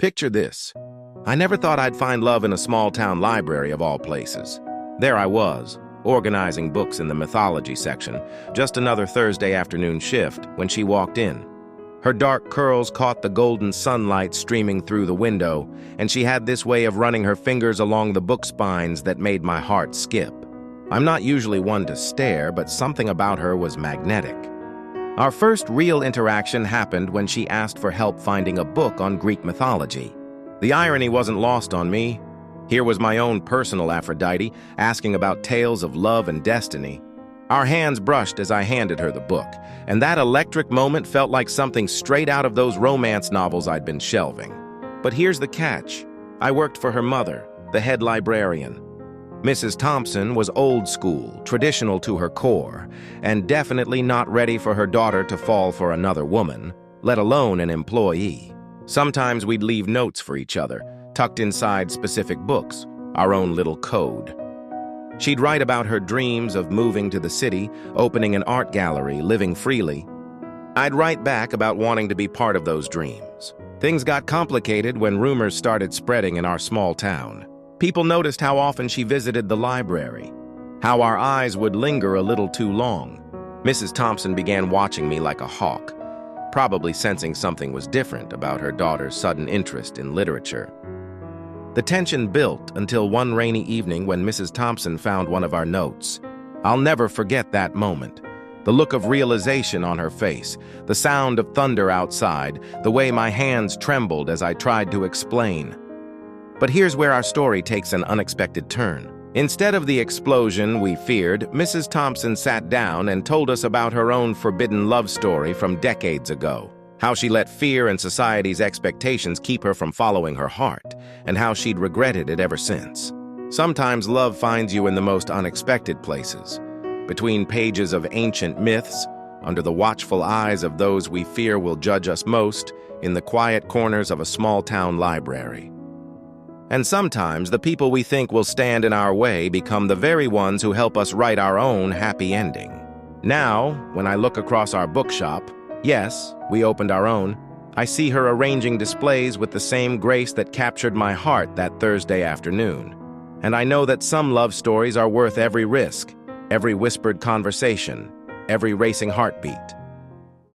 Picture this. I never thought I'd find love in a small-town library of all places. There I was, organizing books in the mythology section, just another Thursday afternoon shift, when she walked in. Her dark curls caught the golden sunlight streaming through the window, and she had this way of running her fingers along the book spines that made my heart skip. I'm not usually one to stare, but something about her was magnetic. Our first real interaction happened when she asked for help finding a book on Greek mythology. The irony wasn't lost on me. Here was my own personal Aphrodite asking about tales of love and destiny. Our hands brushed as I handed her the book, and that electric moment felt like something straight out of those romance novels I'd been shelving. But here's the catch. I worked for her mother, the head librarian. Mrs. Thompson was old school, traditional to her core, and definitely not ready for her daughter to fall for another woman, let alone an employee. Sometimes we'd leave notes for each other, tucked inside specific books, our own little code. She'd write about her dreams of moving to the city, opening an art gallery, living freely. I'd write back about wanting to be part of those dreams. Things got complicated when rumors started spreading in our small town. People noticed how often she visited the library, how our eyes would linger a little too long. Mrs. Thompson began watching me like a hawk, probably sensing something was different about her daughter's sudden interest in literature. The tension built until one rainy evening when Mrs. Thompson found one of our notes. I'll never forget that moment. The look of realization on her face, the sound of thunder outside, the way my hands trembled as I tried to explain. But here's where our story takes an unexpected turn. Instead of the explosion we feared, Mrs. Thompson sat down and told us about her own forbidden love story from decades ago. How she let fear and society's expectations keep her from following her heart, and how she'd regretted it ever since. Sometimes love finds you in the most unexpected places, between pages of ancient myths, under the watchful eyes of those we fear will judge us most, in the quiet corners of a small-town library. And sometimes the people we think will stand in our way become the very ones who help us write our own happy ending. Now, when I look across our bookshop, yes, we opened our own, I see her arranging displays with the same grace that captured my heart that Thursday afternoon. And I know that some love stories are worth every risk, every whispered conversation, every racing heartbeat.